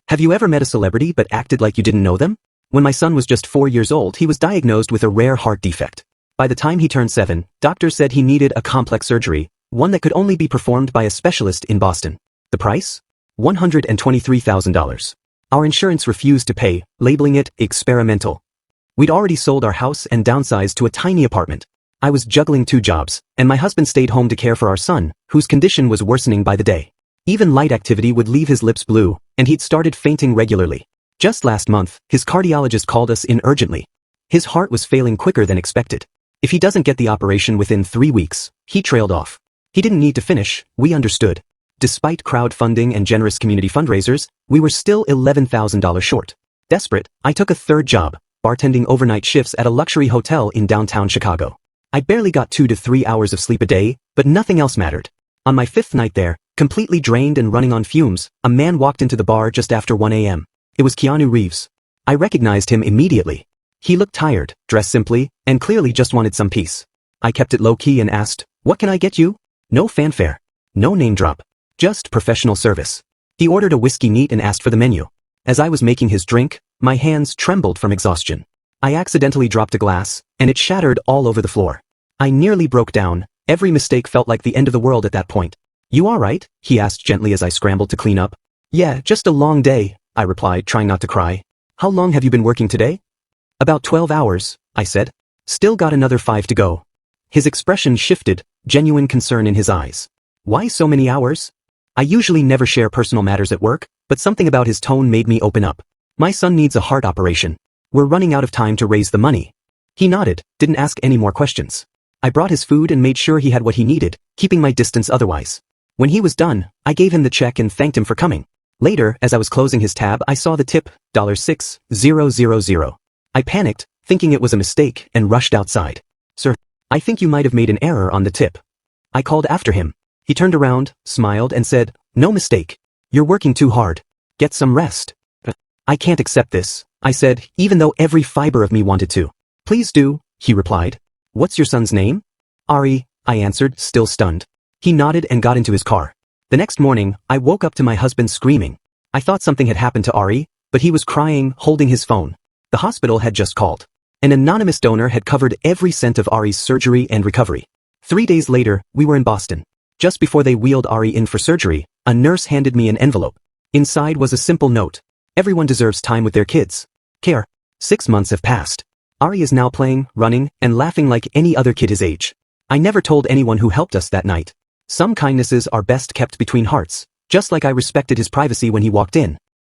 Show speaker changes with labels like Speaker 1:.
Speaker 1: Have you ever met a celebrity but acted like you didn't know them? When my son was just 4 years old, he was diagnosed with a rare heart defect. By the time he turned 7, doctors said he needed a complex surgery, one that could only be performed by a specialist in Boston. The price? $123,000. Our insurance refused to pay, labeling it experimental. We'd already sold our house and downsized to a tiny apartment. I was juggling 2 jobs, and my husband stayed home to care for our son, whose condition was worsening by the day. Even light activity would leave his lips blue, and he'd started fainting regularly. Just last month, his cardiologist called us in urgently. His heart was failing quicker than expected. If he doesn't get the operation within 3 weeks, he trailed off. He didn't need to finish, we understood. Despite crowdfunding and generous community fundraisers, we were still $11,000 short. Desperate, I took a 3rd job, bartending overnight shifts at a luxury hotel in downtown Chicago. I barely got 2 to 3 hours of sleep a day, but nothing else mattered. On my 5th night there, completely drained and running on fumes, a man walked into the bar just after 1 a.m. It was Keanu Reeves. I recognized him immediately. He looked tired, dressed simply, and clearly just wanted some peace. I kept it low-key and asked, "What can I get you?" No fanfare. No name drop. Just professional service. He ordered a whiskey neat and asked for the menu. As I was making his drink, my hands trembled from exhaustion. I accidentally dropped a glass, and it shattered all over the floor. I nearly broke down. Every mistake felt like the end of the world at that point. "You all right?" he asked gently as I scrambled to clean up. "Yeah, just a long day," I replied, trying not to cry. "How long have you been working today?" "About 12 hours, I said. "Still got another 5 to go." His expression shifted, genuine concern in his eyes. "Why so many hours?" I usually never share personal matters at work, but something about his tone made me open up. "My son needs a heart operation. We're running out of time to raise the money." He nodded, didn't ask any more questions. I brought his food and made sure he had what he needed, keeping my distance otherwise. When he was done, I gave him the check and thanked him for coming. Later, as I was closing his tab, I saw the tip, $6,000. I panicked, thinking it was a mistake, and rushed outside. "Sir, I think you might have made an error on the tip." I called after him. He turned around, smiled, and said, "No mistake. You're working too hard. Get some rest." "I can't accept this," I said, even though every fiber of me wanted to. "Please do," he replied. "What's your son's name?" "Ari," I answered, still stunned. He nodded and got into his car. The next morning, I woke up to my husband screaming. I thought something had happened to Ari, but he was crying, holding his phone. The hospital had just called. An anonymous donor had covered every cent of Ari's surgery and recovery. 3 days later, we were in Boston. Just before they wheeled Ari in for surgery, a nurse handed me an envelope. Inside was a simple note. "Everyone deserves time with their kids. Care." 6 months have passed. Ari is now playing, running, and laughing like any other kid his age. I never told anyone who helped us that night. Some kindnesses are best kept between hearts, just like I respected his privacy when he walked in.